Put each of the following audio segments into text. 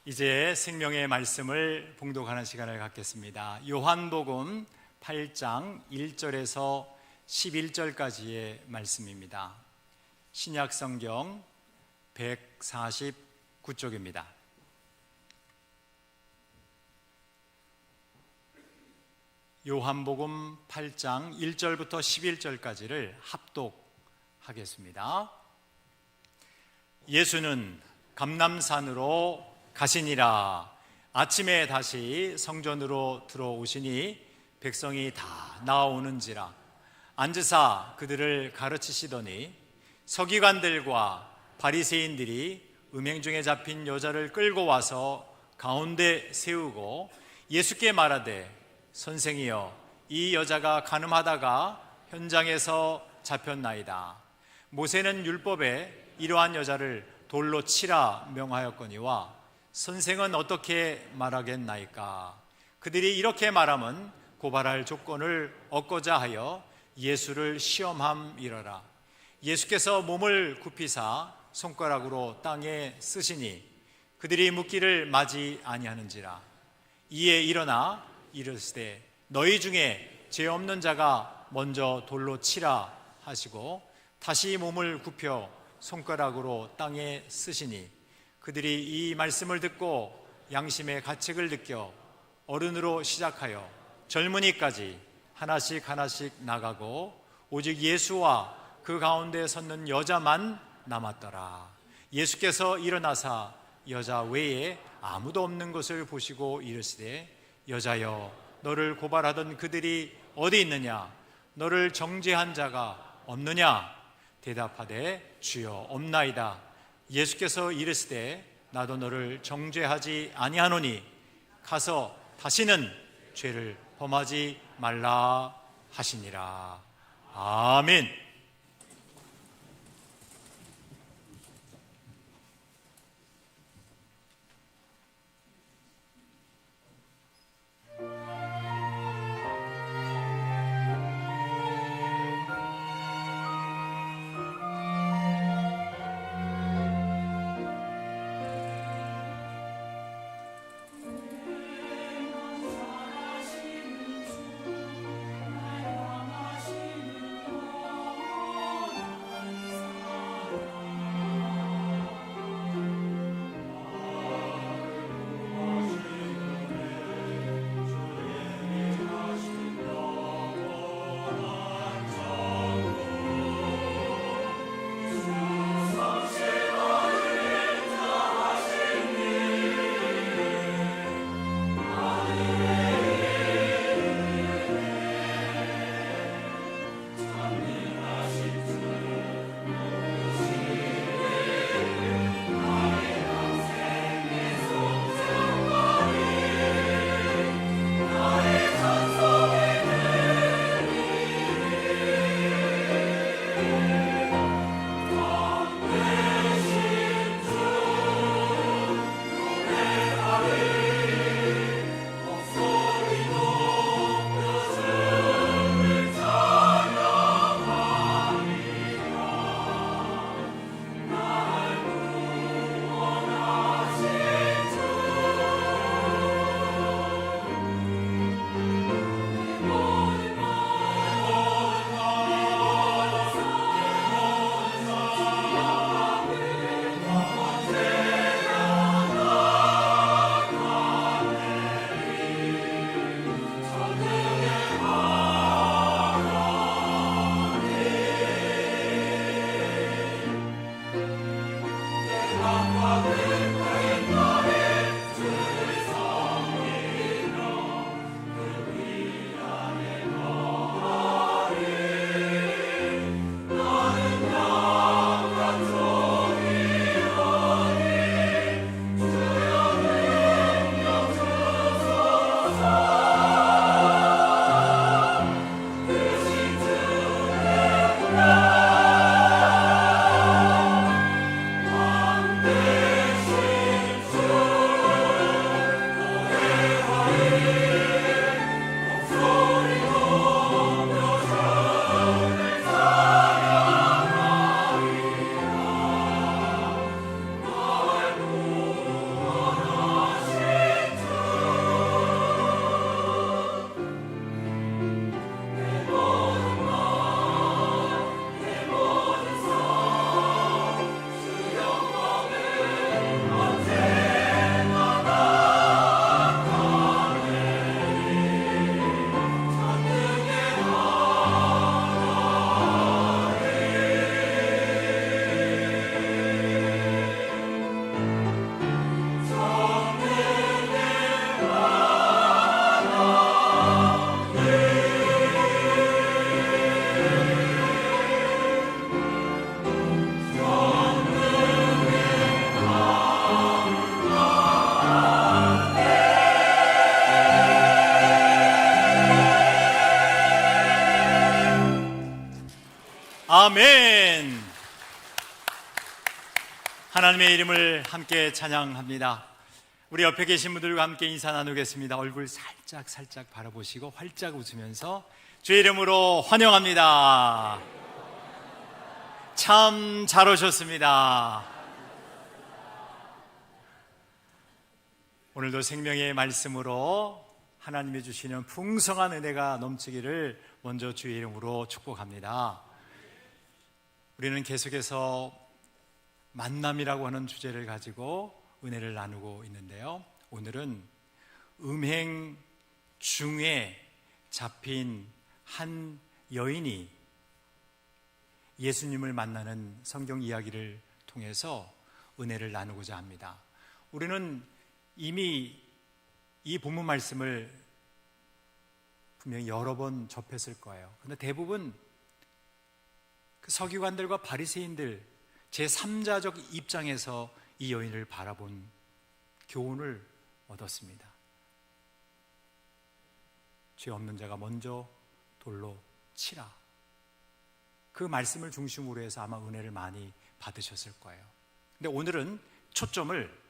이제 생명의 말씀을 봉독하는 시간을 갖겠습니다. 요한복음 8장 1절에서 11절까지의 말씀입니다. 신약성경 149쪽입니다. 요한복음 8장 1절부터 11절까지를 합독하겠습니다. 예수는 감람산으로 가시니라. 아침에 다시 성전으로 들어오시니 백성이 다 나오는지라. 앉으사 그들을 가르치시더니 서기관들과 바리새인들이 음행 중에 잡힌 여자를 끌고 와서 가운데 세우고 예수께 말하되, 선생이여, 이 여자가 간음하다가 현장에서 잡혔나이다. 모세는 율법에 이러한 여자를 돌로 치라 명하였거니와 선생은 어떻게 말하겠나이까? 그들이 이렇게 말하면 고발할 조건을 얻고자 하여 예수를 시험함이러라. 예수께서 몸을 굽히사 손가락으로 땅에 쓰시니 그들이 묻기를 마지 아니하는지라. 이에 일어나 이르시되, 너희 중에 죄 없는 자가 먼저 돌로 치라 하시고 다시 몸을 굽혀 손가락으로 땅에 쓰시니 그들이 이 말씀을 듣고 양심의 가책을 느껴 어른으로 시작하여 젊은이까지 하나씩 나가고 오직 예수와 그 가운데 섰는 여자만 남았더라. 예수께서 일어나사 여자 외에 아무도 없는 것을 보시고 이르시되, 여자여, 너를 고발하던 그들이 어디 있느냐? 너를 정죄한 자가 없느냐? 대답하되, 주여, 없나이다. 예수께서 이르시되, 나도 너를 정죄하지 아니하노니 가서 다시는 죄를 범하지 말라 하시니라. 아멘. 아멘. 하나님의 이름을 함께 찬양합니다. 우리 옆에 계신 분들과 함께 인사 나누겠습니다. 얼굴 살짝 바라보시고 활짝 웃으면서 주의 이름으로 환영합니다. 참 잘 오셨습니다. 오늘도 생명의 말씀으로 하나님이 주시는 풍성한 은혜가 넘치기를 먼저 주의 이름으로 축복합니다. 우리는 계속해서 만남이라고 하는 주제를 가지고 은혜를 나누고 있는데요, 오늘은 음행 중에 잡힌 한 여인이 예수님을 만나는 성경 이야기를 통해서 은혜를 나누고자 합니다. 우리는 이미 이 본문 말씀을 분명히 여러 번 접했을 거예요. 그런데 대부분 그 서기관들과 바리새인들 제3자적 입장에서 이 여인을 바라본 교훈을 얻었습니다. 죄 없는 자가 먼저 돌로 치라. 그 말씀을 중심으로 해서 아마 은혜를 많이 받으셨을 거예요. 근데 오늘은 초점을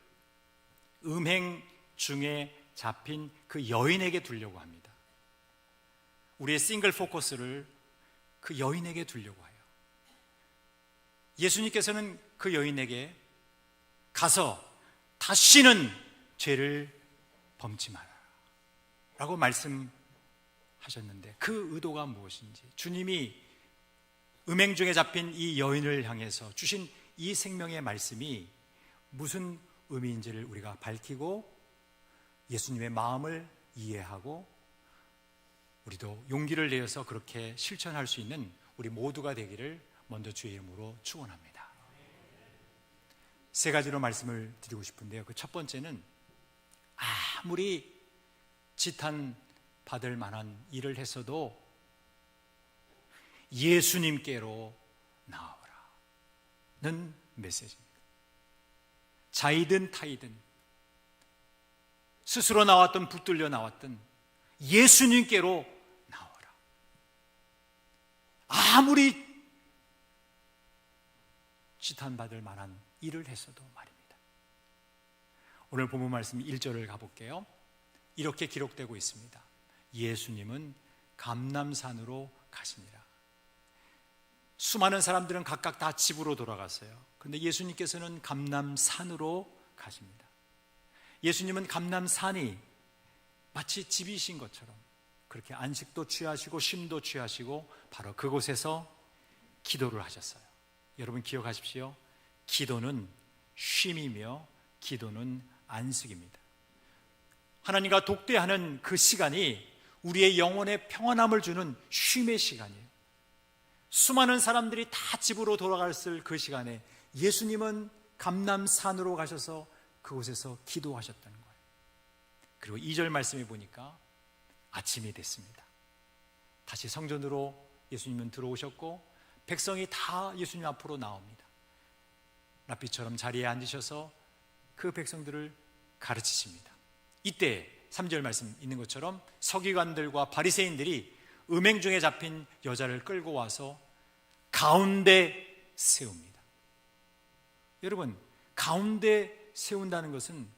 음행 중에 잡힌 그 여인에게 두려고 합니다. 우리의 싱글 포커스를 그 여인에게 두려고 해요. 예수님께서는 그 여인에게 가서 다시는 죄를 범치 마라 라고 말씀하셨는데, 그 의도가 무엇인지, 주님이 음행 중에 잡힌 이 여인을 향해서 주신 이 생명의 말씀이 무슨 의미인지를 우리가 밝히고 예수님의 마음을 이해하고 우리도 용기를 내어서 그렇게 실천할 수 있는 우리 모두가 되기를 먼저 주의 이름으로 축원합니다. 세 가지로 말씀을 드리고 싶은데요, 그 첫 번째는 아무리 지탄받을 만한 일을 했어도 예수님께로 나오라는 메시지입니다. 자이든 타이든 스스로 나왔던 붙들려 나왔던 예수님께로 나오라. 아무리 지탄받을 만한 일을 했어도 말입니다. 오늘 본문 말씀 1절을 가볼게요. 이렇게 기록되고 있습니다. 예수님은 감람산으로 가시니라. 수많은 사람들은 각각 다 집으로 돌아갔어요. 그런데 예수님께서는 감람산으로 가십니다. 예수님은 감람산이 마치 집이신 것처럼 그렇게 안식도 취하시고 쉼도 취하시고 바로 그곳에서 기도를 하셨어요. 여러분 기억하십시오. 기도는 쉼이며 기도는 안식입니다. 하나님과 독대하는 그 시간이 우리의 영혼에 평안함을 주는 쉼의 시간이에요. 수많은 사람들이 다 집으로 돌아갔을 그 시간에 예수님은 감람산으로 가셔서 그곳에서 기도하셨다는 거예요. 그리고 2절 말씀에 보니까 아침이 됐습니다. 다시 성전으로 예수님은 들어오셨고 백성이 다 예수님 앞으로 나옵니다. 랍비처럼 자리에 앉으셔서 그 백성들을 가르치십니다. 이때 3절 말씀 있는 것처럼 서기관들과 바리새인들이 음행 중에 잡힌 여자를 끌고 와서 가운데 세웁니다. 여러분, 가운데 세운다는 것은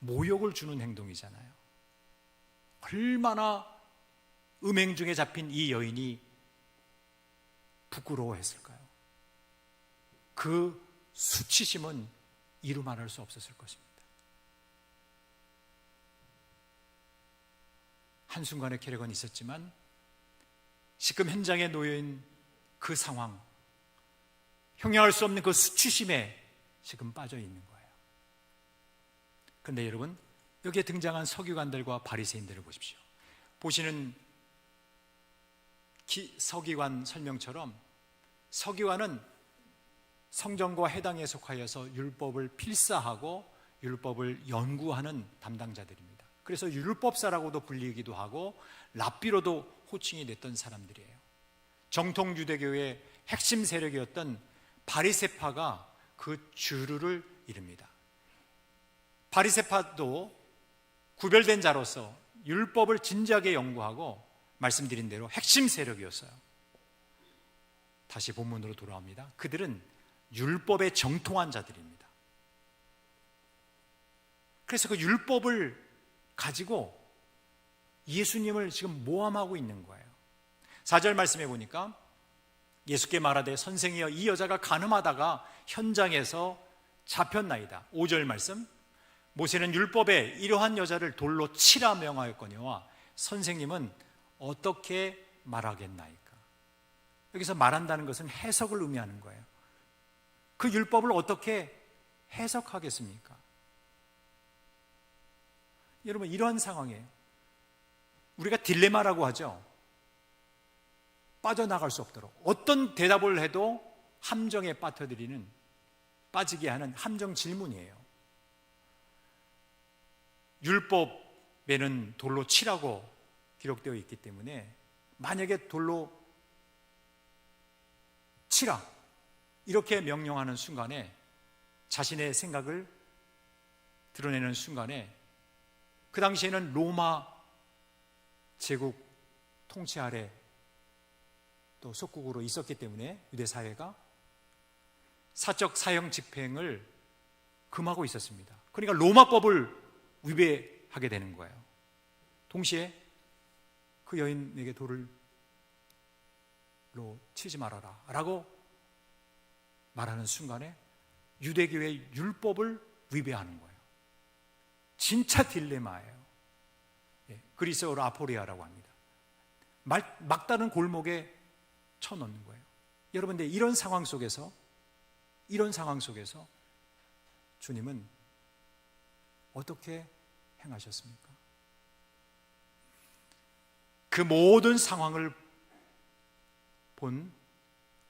모욕을 주는 행동이잖아요. 얼마나 음행 중에 잡힌 이 여인이 부끄러워했을까요? 그 수치심은 이루 말할 수 없었을 것입니다. 한순간의 쾌락은 있었지만 지금 현장에 놓여있는 그 상황, 형용할 수 없는 그 수치심에 지금 빠져 있는 거예요. 그런데 여러분, 여기에 등장한 서기관들과 바리새인들을 보십시오. 보시는 서기관 설명처럼 서기관은 성전과 회당에 속하여서 율법을 필사하고 율법을 연구하는 담당자들입니다. 그래서 율법사라고도 불리기도 하고 랍비로도 호칭이 됐던 사람들이에요. 정통 유대교의 핵심 세력이었던 바리새파가 그 주류를 이룹니다. 바리새파도 구별된 자로서 율법을 진지하게 연구하고 말씀드린 대로 핵심 세력이었어요. 다시 본문으로 돌아옵니다. 그들은 율법에 정통한 자들입니다. 그래서 그 율법을 가지고 예수님을 지금 모함하고 있는 거예요. 4절 말씀해 보니까 예수께 말하되 선생이여 이 여자가 간음하다가 현장에서 잡혔나이다. 5절 말씀, 모세는 율법에 이러한 여자를 돌로 치라 명하였거니와 선생님은 어떻게 말하겠나이까. 여기서 말한다는 것은 해석을 의미하는 거예요. 그 율법을 어떻게 해석하겠습니까? 여러분, 이러한 상황이에요. 우리가 딜레마라고 하죠. 빠져나갈 수 없도록 어떤 대답을 해도 함정에 빠지게 하는 함정 질문이에요. 율법에는 돌로 치라고 기록되어 있기 때문에 만약에 돌로 치라 이렇게 명령하는 순간에, 자신의 생각을 드러내는 순간에, 그 당시에는 로마 제국 통치 아래 또 속국으로 있었기 때문에 유대 사회가 사적 사형 집행을 금하고 있었습니다. 그러니까 로마법을 위배하게 되는 거예요. 동시에 그 여인에게 돌로 치지 말아라 라고 말하는 순간에 유대교의 율법을 위배하는 거예요. 진짜 딜레마예요. 그리스어로 아포리아라고 합니다. 막다른 골목에 쳐넣는 거예요. 여러분들, 이런 상황 속에서 주님은 어떻게 행하셨습니까? 그 모든 상황을 본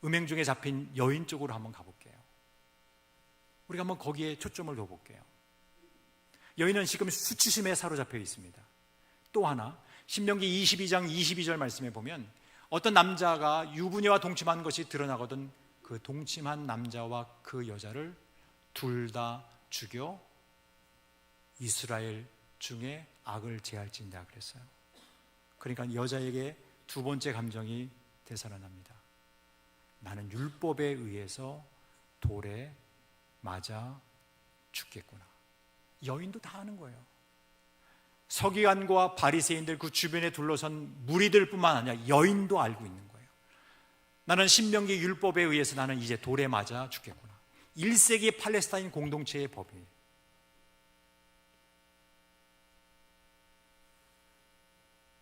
음행 중에 잡힌 여인 쪽으로 한번 가볼게요. 우리가 한번 거기에 초점을 둬볼게요. 여인은 지금 수치심에 사로잡혀 있습니다. 또 하나, 신명기 22장 22절 말씀에 보면 어떤 남자가 유부녀와 동침한 것이 드러나거든 그 동침한 남자와 그 여자를 둘 다 죽여 이스라엘 중에 악을 제할진다 그랬어요. 그러니까 여자에게 두 번째 감정이 되살아납니다. 나는 율법에 의해서 돌에 맞아 죽겠구나. 여인도 다 아는 거예요. 서기관과 바리새인들 그 주변에 둘러선 무리들뿐만 아니라 여인도 알고 있는 거예요. 나는 신명기 율법에 의해서 나는 이제 돌에 맞아 죽겠구나. 1세기 팔레스타인 공동체의 법이에요.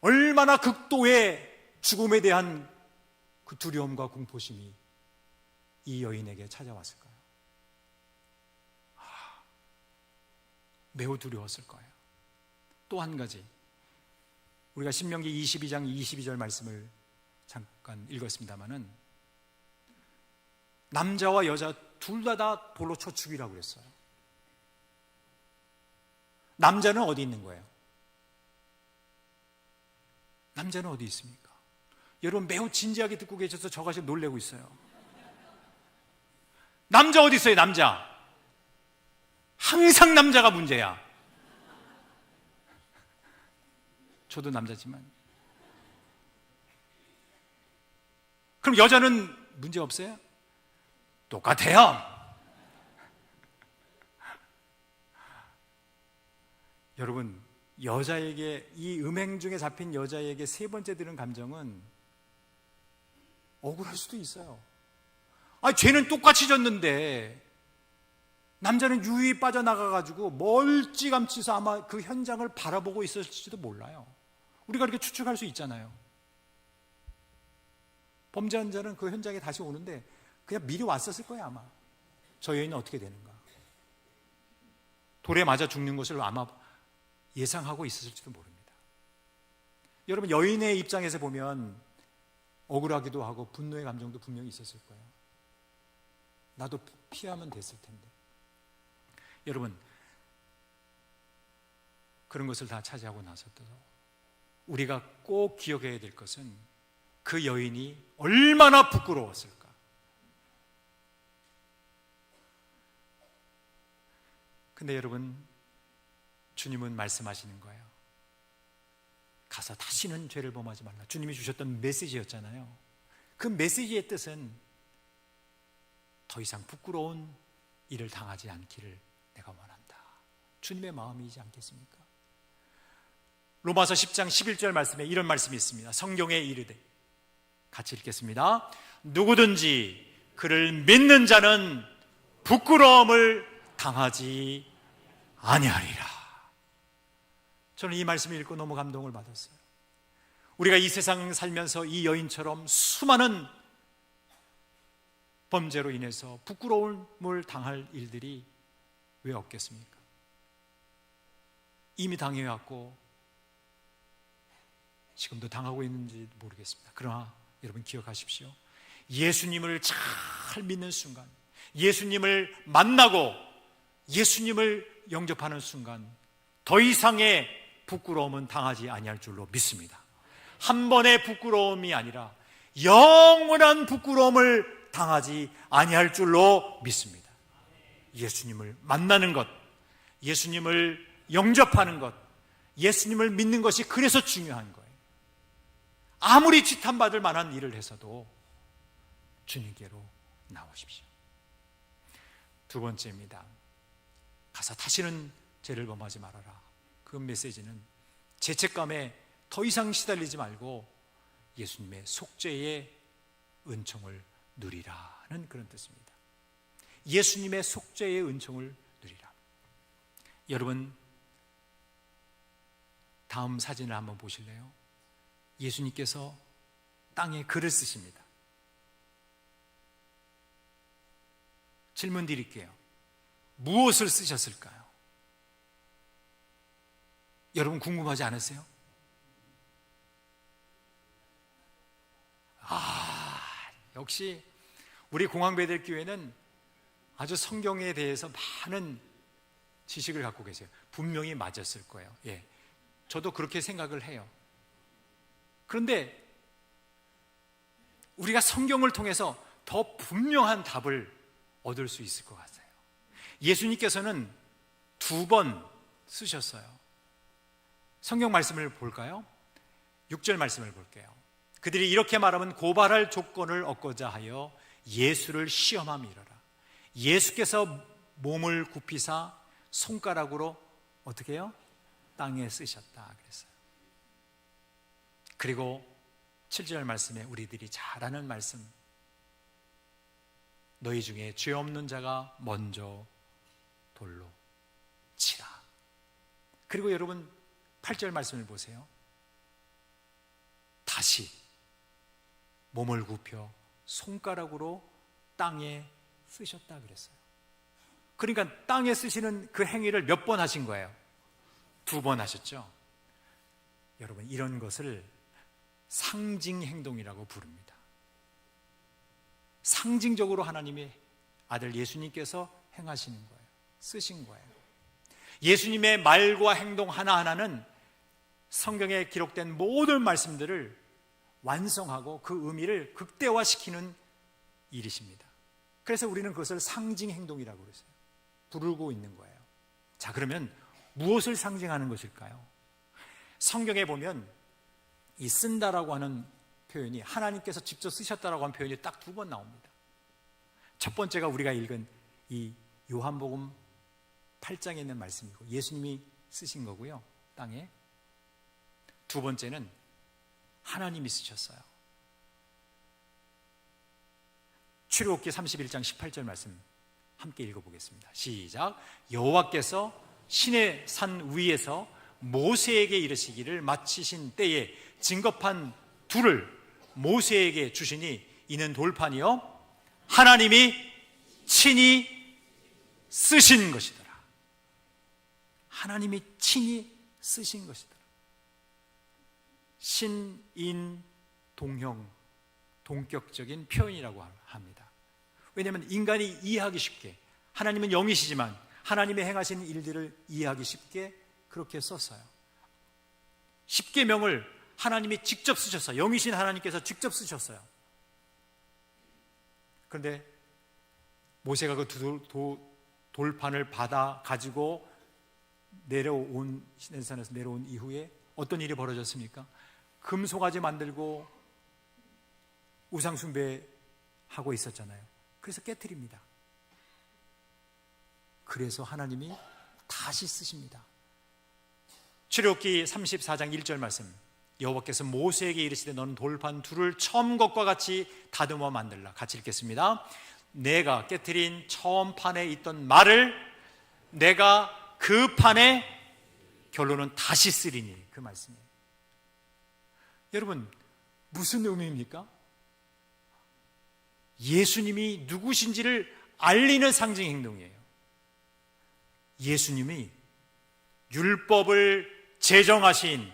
얼마나 극도의 죽음에 대한 그 두려움과 공포심이 이 여인에게 찾아왔을까요? 매우 두려웠을 거예요. 또 한 가지, 우리가 신명기 22장 22절 말씀을 잠깐 읽었습니다마는 남자와 여자 둘 다 돌로 쳐 죽이라고 그랬어요. 남자는 어디 있는 거예요? 남자는 어디 있습니까? 여러분, 매우 진지하게 듣고 계셔서 저가 지금 놀래고 있어요. 남자 어디 있어요? 남자. 항상 남자가 문제야. 저도 남자지만. 그럼 여자는 문제 없어요? 똑같아요. 여러분, 여자에게, 이 음행 중에 잡힌 여자에게 세 번째 드는 감정은 억울할 수도 있어요. 죄는 똑같이 졌는데 남자는 유유히 빠져나가가지고 멀찌감치서 아마 그 현장을 바라보고 있었을지도 몰라요. 우리가 이렇게 추측할 수 있잖아요. 범죄한 자는 그 현장에 다시 오는데 그냥 미리 왔었을 거예요. 아마 저 여인은 어떻게 되는가, 돌에 맞아 죽는 것을 아마 예상하고 있었을지도 모릅니다. 여러분, 여인의 입장에서 보면 억울하기도 하고 분노의 감정도 분명히 있었을 거예요. 나도 피하면 됐을 텐데. 여러분, 그런 것을 다 차지하고 나서도 우리가 꼭 기억해야 될 것은 그 여인이 얼마나 부끄러웠을까. 근데 여러분, 주님은 말씀하시는 거예요. 가서 다시는 죄를 범하지 말라. 주님이 주셨던 메시지였잖아요. 그 메시지의 뜻은 더 이상 부끄러운 일을 당하지 않기를 내가 원한다. 주님의 마음이지 않겠습니까? 로마서 10장 11절 말씀에 이런 말씀이 있습니다. 성경에 이르되, 같이 읽겠습니다. 누구든지 그를 믿는 자는 부끄러움을 당하지 아니하리라. 저는 이 말씀을 읽고 너무 감동을 받았어요. 우리가 이 세상 살면서 이 여인처럼 수많은 범죄로 인해서 부끄러움을 당할 일들이 왜 없겠습니까? 이미 당해왔고 지금도 당하고 있는지 모르겠습니다. 그러나 여러분 기억하십시오. 예수님을 잘 믿는 순간, 예수님을 만나고 예수님을 영접하는 순간 더 이상의 부끄러움은 당하지 아니할 줄로 믿습니다. 한 번의 부끄러움이 아니라 영원한 부끄러움을 당하지 아니할 줄로 믿습니다. 예수님을 만나는 것, 예수님을 영접하는 것, 예수님을 믿는 것이 그래서 중요한 거예요. 아무리 지탄받을 만한 일을 해서도 주님께로 나오십시오. 두 번째입니다. 가서 다시는 죄를 범하지 말아라. 그 메시지는 죄책감에 더 이상 시달리지 말고 예수님의 속죄의 은총을 누리라는 그런 뜻입니다. 예수님의 속죄의 은총을 누리라. 여러분, 다음 사진을 한번 보실래요? 예수님께서 땅에 글을 쓰십니다. 질문 드릴게요. 무엇을 쓰셨을까요? 여러분 궁금하지 않으세요? 역시 우리 공항배들교회는 아주 성경에 대해서 많은 지식을 갖고 계세요. 분명히 맞았을 거예요. 예, 저도 그렇게 생각을 해요. 그런데 우리가 성경을 통해서 더 분명한 답을 얻을 수 있을 것 같아요. 예수님께서는 2번 쓰셨어요. 성경 말씀을 볼까요? 6절 말씀을 볼게요. 그들이 이렇게 말하면 고발할 조건을 얻고자 하여 예수를 시험함이러라. 예수께서 몸을 굽히사 손가락으로 어떻게 해요? 땅에 쓰셨다 그랬어요. 그리고 7절 말씀에 우리들이 잘 아는 말씀, 너희 중에 죄 없는 자가 먼저 돌로 치라. 그리고 여러분 8절 말씀을 보세요. 다시 몸을 굽혀 손가락으로 땅에 쓰셨다 그랬어요. 그러니까 땅에 쓰시는 그 행위를 몇 번 하신 거예요? 2번 하셨죠. 여러분, 이런 것을 상징 행동이라고 부릅니다. 상징적으로 하나님의 아들 예수님께서 행하시는 거예요. 쓰신 거예요. 예수님의 말과 행동 하나하나는 성경에 기록된 모든 말씀들을 완성하고 그 의미를 극대화시키는 일이십니다. 그래서 우리는 그것을 상징 행동이라고 그랬어요. 부르고 있는 거예요. 자, 그러면 무엇을 상징하는 것일까요? 성경에 보면 이 쓴다라고 하는 표현이 하나님께서 직접 쓰셨다라고 하는 표현이 딱 2번 나옵니다. 첫 번째가 우리가 읽은 이 요한복음 8장에 있는 말씀이고 예수님이 쓰신 거고요, 땅에. 두 번째는 하나님이 쓰셨어요. 출애굽기 31장 18절 말씀 함께 읽어보겠습니다. 시작. 여호와께서 신의 산 위에서 모세에게 이르시기를 마치신 때에 증거판 둘을 모세에게 주시니 이는 돌판이요 하나님이 친히 쓰신 것이더라. 하나님이 친히 쓰신 것이더라. 신인 동형, 동격적인 표현이라고 합니다. 왜냐하면 인간이 이해하기 쉽게, 하나님은 영이시지만 하나님의 행하시는 일들을 이해하기 쉽게 그렇게 썼어요. 십계명을 하나님이 직접 쓰셨어요. 영이신 하나님께서 직접 쓰셨어요. 그런데 모세가 그 돌판을 받아 가지고 내려온 시내산에서 내려온 이후에 어떤 일이 벌어졌습니까? 금송아지 만들고 우상 숭배하고 있었잖아요. 그래서 깨트립니다. 그래서 하나님이 다시 쓰십니다. 출애굽기 34장 1절 말씀, 여호와께서 모세에게 이르시되 너는 돌판 둘을 처음 것과 같이 다듬어 만들라. 같이 읽겠습니다. 내가 깨트린 처음 판에 있던 말을 내가 그 판에 결론은 다시 쓰리니, 그 말씀이에요. 여러분, 무슨 의미입니까? 예수님이 누구신지를 알리는 상징 행동이에요. 예수님이 율법을 제정하신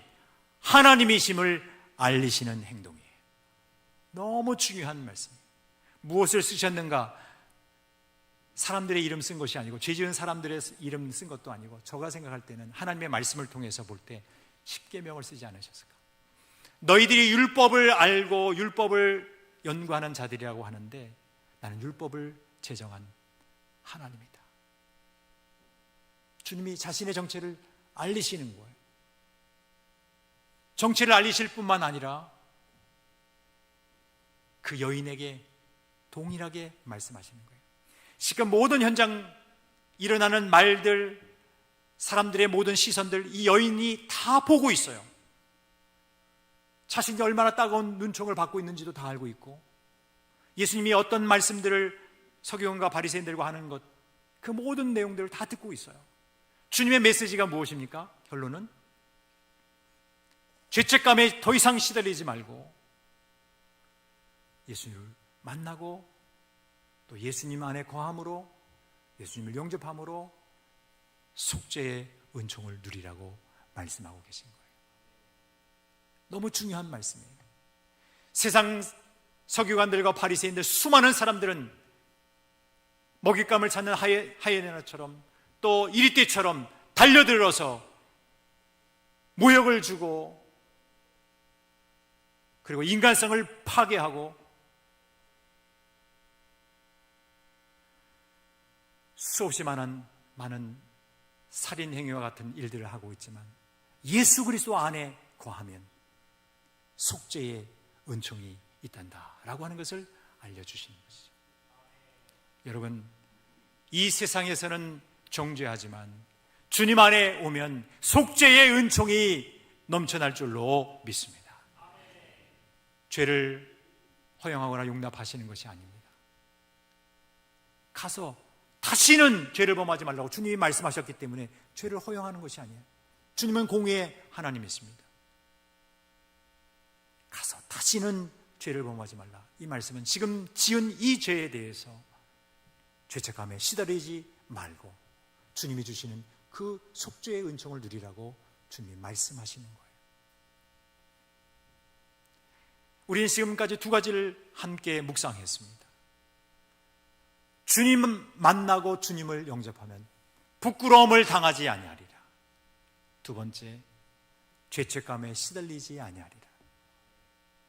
하나님이심을 알리시는 행동이에요. 너무 중요한 말씀이에요. 무엇을 쓰셨는가? 사람들의 이름 쓴 것이 아니고, 죄 지은 사람들의 이름 쓴 것도 아니고, 제가 생각할 때는 하나님의 말씀을 통해서 볼 때 십계명을 쓰지 않으셨을까? 너희들이 율법을 알고 율법을 연구하는 자들이라고 하는데 나는 율법을 제정한 하나님이다. 주님이 자신의 정체를 알리시는 거예요. 정체를 알리실 뿐만 아니라 그 여인에게 동일하게 말씀하시는 거예요. 지금 모든 현장 일어나는 말들, 사람들의 모든 시선들, 이 여인이 다 보고 있어요. 자신이 얼마나 따가운 눈총을 받고 있는지도 다 알고 있고, 예수님이 어떤 말씀들을 서기관과 바리새인들과 하는 것, 그 모든 내용들을 다 듣고 있어요. 주님의 메시지가 무엇입니까? 결론은 죄책감에 더 이상 시달리지 말고 예수님을 만나고 또 예수님 안에 거함으로, 예수님을 영접함으로 속죄의 은총을 누리라고 말씀하고 계신 거예요. 너무 중요한 말씀이에요. 세상 서기관들과 바리새인들, 수많은 사람들은 먹잇감을 찾는 하이에나처럼 또 이리떼처럼 달려들어서 모욕을 주고, 그리고 인간성을 파괴하고 수없이 많은 살인 행위와 같은 일들을 하고 있지만, 예수 그리스도 안에 거하면 속죄의 은총이 있단다라고 하는 것을 알려주시는 것이죠. 여러분, 이 세상에서는 정죄하지만 주님 안에 오면 속죄의 은총이 넘쳐날 줄로 믿습니다. 죄를 허용하거나 용납하시는 것이 아닙니다. 가서 다시는 죄를 범하지 말라고 주님이 말씀하셨기 때문에 죄를 허용하는 것이 아니에요. 주님은 공의의 하나님이십니다. 가서 다시는 죄를 범하지 말라. 이 말씀은 지금 지은 이 죄에 대해서 죄책감에 시달리지 말고 주님이 주시는 그 속죄의 은총을 누리라고 주님이 말씀하시는 거예요. 우리는 지금까지 두 가지를 함께 묵상했습니다. 주님을 만나고 주님을 영접하면 부끄러움을 당하지 아니하리라. 두 번째, 죄책감에 시달리지 아니하리라.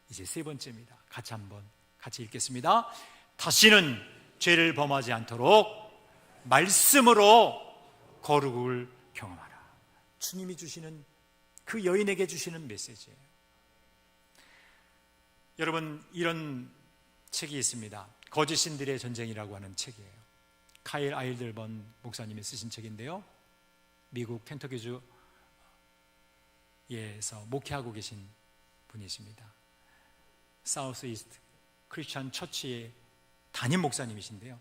이제 세 번째입니다. 같이 읽겠습니다. 다시는 죄를 범하지 않도록 말씀으로 거룩을 경험하라. 주님이 주시는, 그 여인에게 주시는 메시지예요. 여러분, 이런 책이 있습니다. 거짓 신들의 전쟁이라고 하는 책이에요. 카일 아일들번 목사님이 쓰신 책인데요, 미국 켄터키주에서 목회하고 계신 분이십니다. 사우스 이스트 크리스천 처치의 담임 목사님이신데요,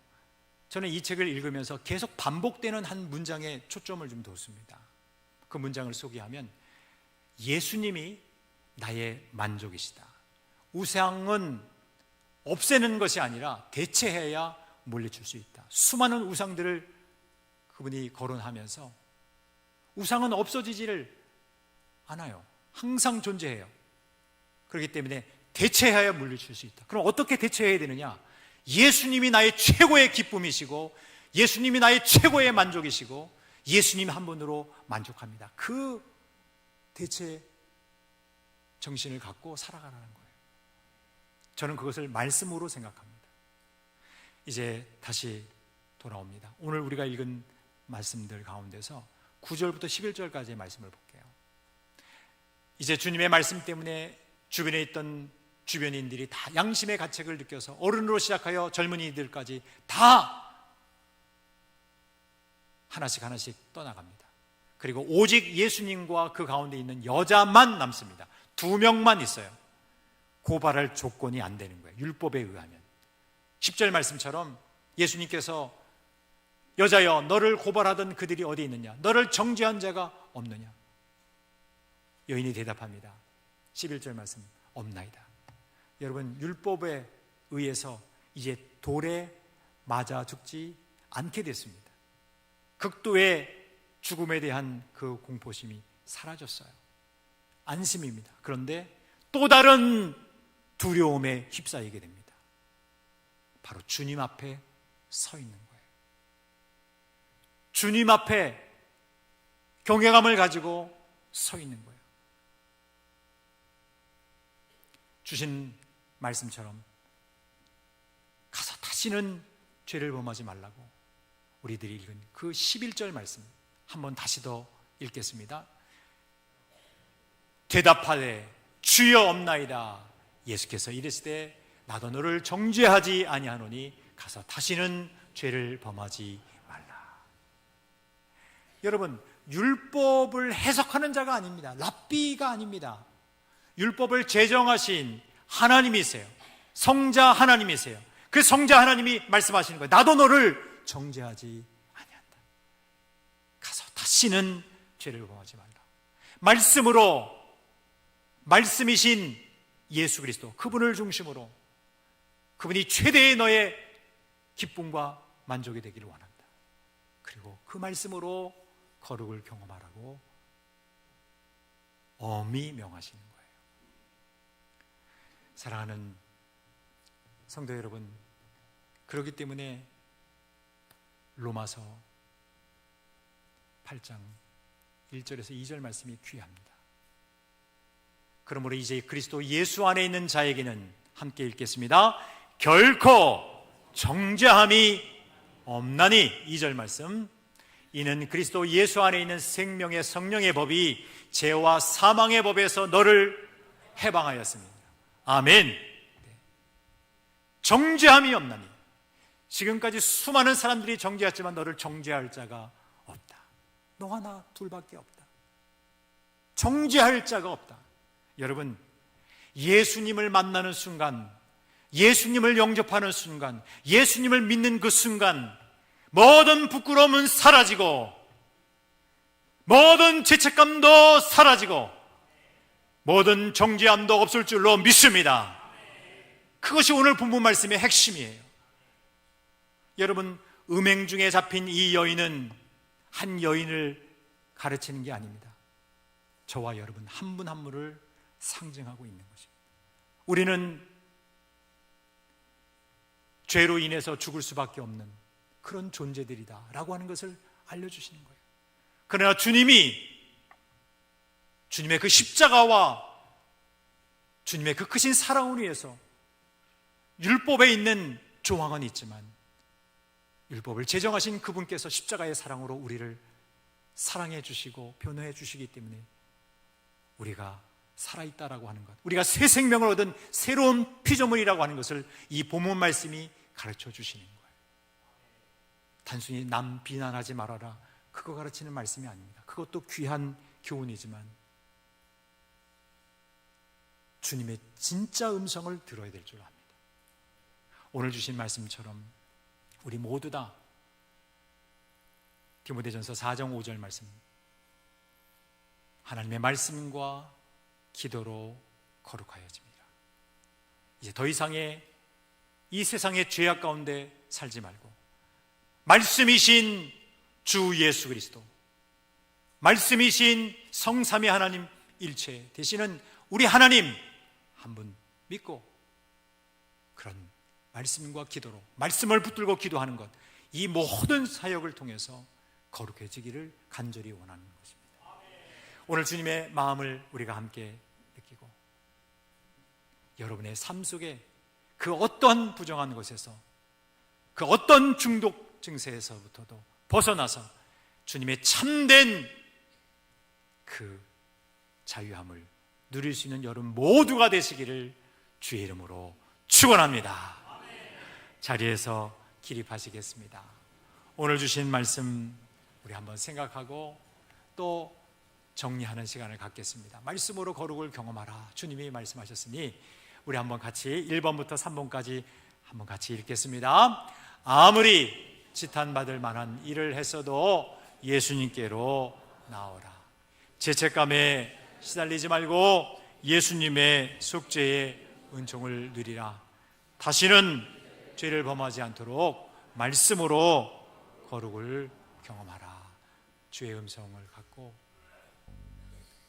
저는 이 책을 읽으면서 계속 반복되는 한 문장에 초점을 좀 뒀습니다. 그 문장을 소개하면, 예수님이 나의 만족이시다. 우상은 없애는 것이 아니라 대체해야 물리칠 수 있다. 수많은 우상들을 그분이 거론하면서 우상은 없어지지를 않아요. 항상 존재해요. 그렇기 때문에 대체해야 물리칠 수 있다. 그럼 어떻게 대체해야 되느냐? 예수님이 나의 최고의 기쁨이시고 예수님이 나의 최고의 만족이시고 예수님 한 분으로 만족합니다. 그 대체 정신을 갖고 살아가라는 거예요. 저는 그것을 말씀으로 생각합니다. 이제 다시 돌아옵니다. 오늘 우리가 읽은 말씀들 가운데서 9절부터 11절까지의 말씀을 볼게요. 이제 주님의 말씀 때문에 주변에 있던 주변인들이 다 양심의 가책을 느껴서 어른으로 시작하여 젊은이들까지 다 하나씩 하나씩 떠나갑니다. 그리고 오직 예수님과 그 가운데 있는 여자만 남습니다. 2명만 있어요. 고발할 조건이 안 되는 거예요. 율법에 의하면. 10절 말씀처럼 예수님께서 여자여 너를 고발하던 그들이 어디 있느냐? 너를 정죄한 자가 없느냐? 여인이 대답합니다. 11절 말씀 없나이다. 여러분, 율법에 의해서 이제 돌에 맞아 죽지 않게 됐습니다. 극도의 죽음에 대한 그 공포심이 사라졌어요. 안심입니다. 그런데 또 다른 두려움에 휩싸이게 됩니다. 바로 주님 앞에 서 있는 거예요. 주님 앞에 경외감을 가지고 서 있는 거예요. 주신 말씀처럼 가서 다시는 죄를 범하지 말라고 우리들이 읽은 그 11절 말씀 한번 다시 더 읽겠습니다. 대답하되 주여 없나이다. 예수께서 이르시되 나도 너를 정죄하지 아니하노니 가서 다시는 죄를 범하지 말라. 여러분, 율법을 해석하는 자가 아닙니다. 랍비가 아닙니다. 율법을 제정하신 하나님이세요. 성자 하나님이세요. 그 성자 하나님이 말씀하시는 거예요. 나도 너를 정죄하지 아니한다. 가서 다시는 죄를 범하지 말라. 말씀으로, 말씀이신 예수 그리스도, 그분을 중심으로, 그분이 최대의 너의 기쁨과 만족이 되기를 원한다. 그리고 그 말씀으로 거룩을 경험하라고 엄히 명하시는 거예요. 사랑하는 성도 여러분, 그렇기 때문에 로마서 8장 1절에서 2절 말씀이 귀합니다. 그러므로 이제 그리스도 예수 안에 있는 자에게는, 함께 읽겠습니다. 결코 정죄함이 없나니. 2절 말씀. 이는 그리스도 예수 안에 있는 생명의 성령의 법이 죄와 사망의 법에서 너를 해방하였습니다. 아멘. 정죄함이 없나니. 지금까지 수많은 사람들이 정죄했지만 너를 정죄할 자가 없다. 너 하나 둘밖에 없다. 정죄할 자가 없다. 여러분, 예수님을 만나는 순간, 예수님을 영접하는 순간, 예수님을 믿는 그 순간 모든 부끄러움은 사라지고, 모든 죄책감도 사라지고, 모든 정죄함도 없을 줄로 믿습니다. 그것이 오늘 본문 말씀의 핵심이에요. 여러분, 음행 중에 잡힌 이 여인은 한 여인을 가르치는 게 아닙니다. 저와 여러분 한 분 한 분을 상징하고 있는 것입니다. 우리는 죄로 인해서 죽을 수밖에 없는 그런 존재들이다 라고 하는 것을 알려주시는 거예요. 그러나 주님의 그 십자가와 주님의 그 크신 사랑을 위해서 율법에 있는 조항은 있지만 율법을 제정하신 그분께서 십자가의 사랑으로 우리를 사랑해 주시고 변호해 주시기 때문에 우리가 살아있다라고 하는 것, 우리가 새 생명을 얻은 새로운 피조물이라고 하는 것을 이 본문 말씀이 가르쳐 주시는 거예요. 단순히 남 비난하지 말아라, 그거 가르치는 말씀이 아닙니다. 그것도 귀한 교훈이지만 주님의 진짜 음성을 들어야 될 줄 압니다. 오늘 주신 말씀처럼 우리 모두 다 디모데전서 4장 5절 말씀, 하나님의 말씀과 기도로 거룩하여집니다. 이제 더 이상의 이 세상의 죄악 가운데 살지 말고 말씀이신 주 예수 그리스도, 말씀이신 성삼위 하나님 일체 되시는 우리 하나님 한 분 믿고 그런 말씀과 기도로, 말씀을 붙들고 기도하는 것, 이 모든 사역을 통해서 거룩해지기를 간절히 원하는 것입니다. 오늘 주님의 마음을 우리가 함께 느끼고 여러분의 삶 속에 그 어떤 부정한 것에서, 그 어떤 중독 증세에서부터도 벗어나서 주님의 참된 그 자유함을 누릴 수 있는 여러분 모두가 되시기를 주의 이름으로 축원합니다. 자리에서 기립하시겠습니다. 오늘 주신 말씀 우리 한번 생각하고 또 정리하는 시간을 갖겠습니다. 말씀으로 거룩을 경험하라, 주님이 말씀하셨으니 우리 한번 같이 1번부터 3번까지 한번 같이 읽겠습니다. 아무리 지탄받을 만한 일을 했어도 예수님께로 나오라. 죄책감에 시달리지 말고 예수님의 속죄의 은총을 누리라. 다시는 죄를 범하지 않도록 말씀으로 거룩을 경험하라. 주의 음성을 갖고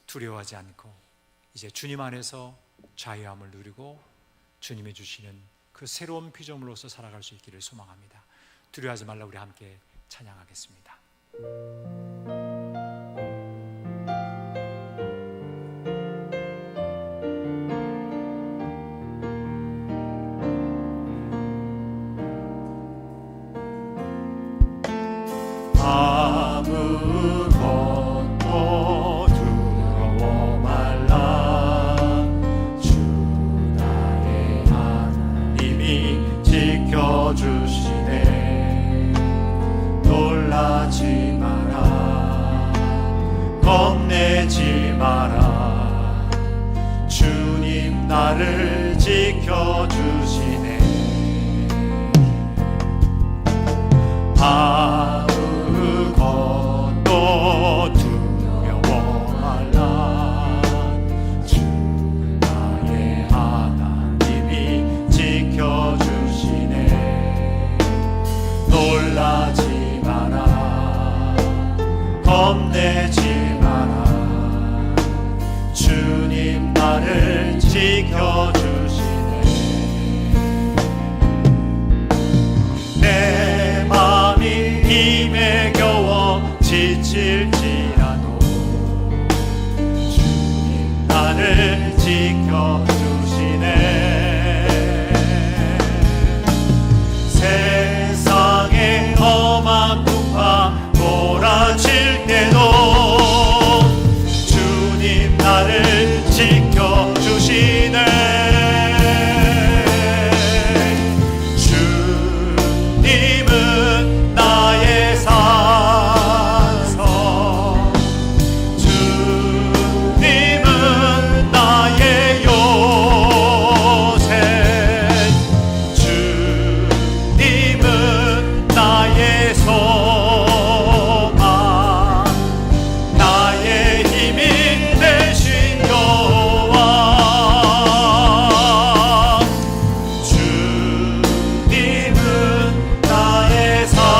두려워하지 않고 이제 주님 안에서 자유함을 누리고 주님이 주시는 그 새로운 피조물로서 살아갈 수 있기를 소망합니다. 두려워하지 말라. 우리 함께 찬양하겠습니다. 아무것도 두려워 말라. 주 나의 하나님이 지켜주시네. 놀라지 마라, 겁내지 마라. 주님 나를 지켜주시네. 아무것도 두려워 말라. 주 나의 하나님이 지켜주시네. 놀라지 마라, 겁내지 마라. 주님 나를 지켜주시네. 내 맘이 힘에 겨워 지칠지라도 주님 나를 지켜주시네. 세상에 험한 풍파 몰아칠 때도 주님 나를 지켜주시네. 주님은 나의 산성, 주님은 나의 요새, 주님은 나의 소망, 나의 힘이 되신 여호와. 주님은 나의 산성,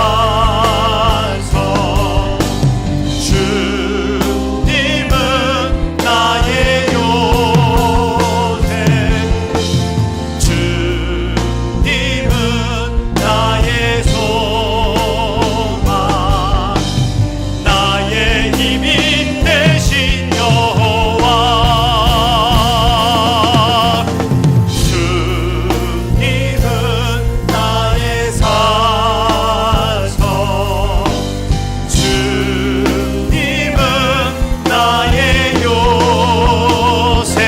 주님은 나의 요새, 주님은 나의 소망, 나의 힘이 되신 여호와. 주님은 나의 산성, 주님은 나의 요새,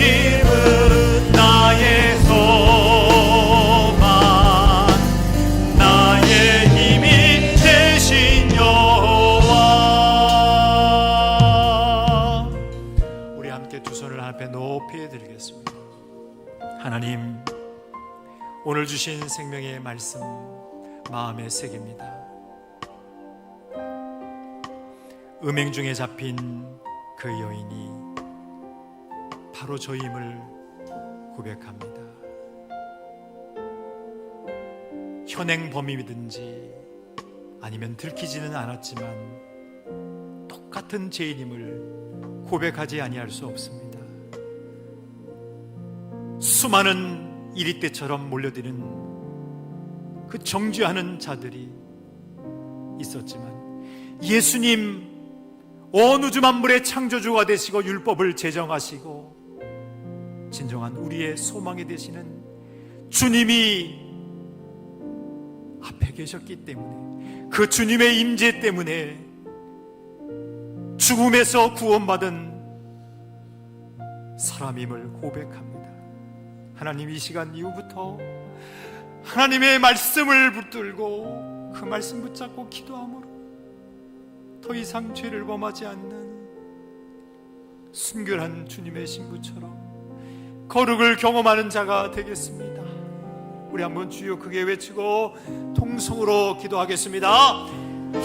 주님은 나의 소망, 나의 힘이 되신 여호와. 우리 함께 두 손을 앞에 높이 드리겠습니다. 하나님, 오늘 주신 생명의 말씀 마음에 새깁니다. 음행 중에 잡힌 그 여인이 바로 저임을 고백합니다. 현행 범임이든지 아니면 들키지는 않았지만 똑같은 죄인임을 고백하지 아니할 수 없습니다. 수많은 이리떼처럼 몰려드는 그 정죄하는 자들이 있었지만 예수님, 온 우주 만물의 창조주가 되시고 율법을 제정하시고 진정한 우리의 소망이 되시는 주님이 앞에 계셨기 때문에, 그 주님의 임재 때문에 죽음에서 구원받은 사람임을 고백합니다. 하나님, 이 시간 이후부터 하나님의 말씀을 붙들고 그 말씀 붙잡고 기도함으로 더 이상 죄를 범하지 않는 순결한 주님의 신부처럼 거룩을 경험하는 자가 되겠습니다. 우리 한번 주여 크게 외치고 통성으로 기도하겠습니다.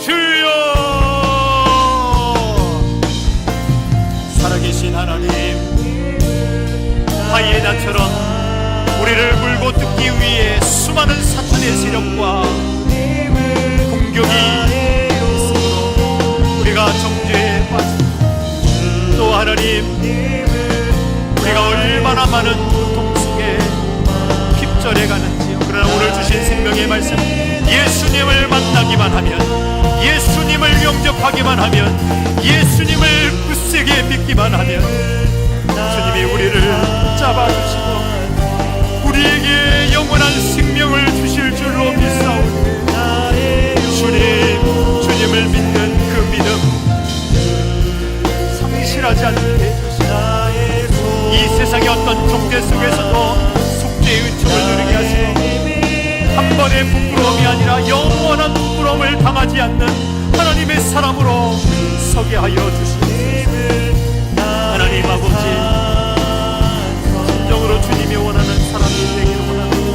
주여! 살아계신 하나님, 하이에나처럼 우리를 물고 뜯기 위해 수많은 사탄의 세력과 공격이 있으므로 우리가 정죄에 빠지고, 또 하나님, 우리가 얼마나 많은 고통 속에 휩절해 가는지요. 그러나 오늘 주신 생명의 말씀, 예수님을 만나기만 하면, 예수님을 영접하기만 하면, 예수님을 굳세게 믿기만 하면 주님이 우리를 잡아주시고 우리에게 영원한 생명을 주실 줄로 믿사오니, 주님을 믿는 그 믿음 상실하지 않게 해주시고, 이 세상의 어떤 종대 속에서도 속죄의 은총을 누리게 하시고, 한 번의 부끄러움이 아니라 영원한 부끄러움을 당하지 않는 하나님의 사람으로 서게 하여 주시옵소서. 하나님 아버지, 진정으로 주님이 원하는 사람이 되기를 원합니다.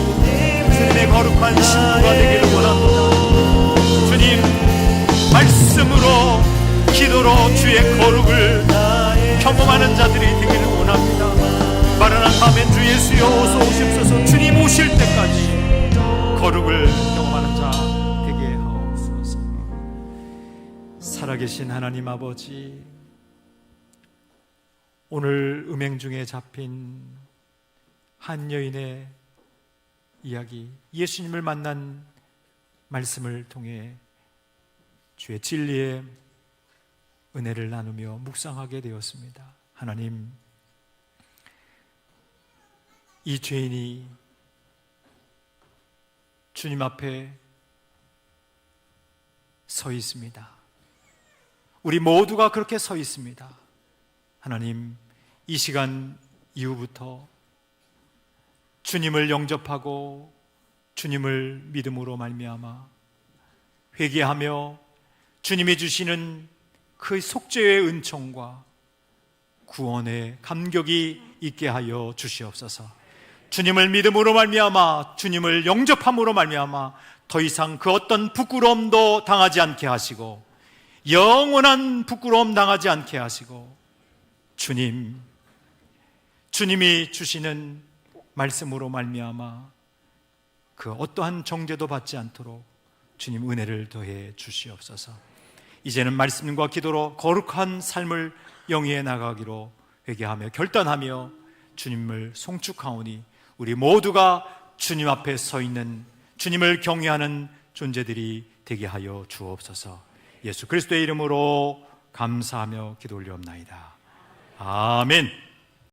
주님의 거룩한 신부가 되기를 원합니다. 주님, 말씀으로 기도로 주의 거룩을 경험하는 자들이 되기를 원합니다. 마라나타 아멘. 주 예수여 어서 오십소서. 주님 오실 때까지 거룩을 경험하는 자 되게 하옵소서. 살아계신 하나님 아버지, 오늘 음행 중에 잡힌 한 여인의 이야기, 예수님을 만난 말씀을 통해 주의 진리의 은혜를 나누며 묵상하게 되었습니다. 하나님, 이 죄인이 주님 앞에 서 있습니다. 우리 모두가 그렇게 서 있습니다. 하나님, 이 시간 이후부터 주님을 영접하고 주님을 믿음으로 말미암아 회개하며 주님이 주시는 그 속죄의 은총과 구원의 감격이 있게 하여 주시옵소서. 주님을 믿음으로 말미암아 주님을 영접함으로 말미암아 더 이상 그 어떤 부끄러움도 당하지 않게 하시고, 영원한 부끄러움 당하지 않게 하시고, 주님이 주시는 말씀으로 말미암아 그 어떠한 정죄도 받지 않도록 주님 은혜를 더해 주시옵소서. 이제는 말씀과 기도로 거룩한 삶을 영위해 나가기로 회개하며 결단하며 주님을 송축하오니, 우리 모두가 주님 앞에 서 있는 주님을 경외하는 존재들이 되게 하여 주옵소서. 예수 그리스도의 이름으로 감사하며 기도 올리옵나이다. 아멘.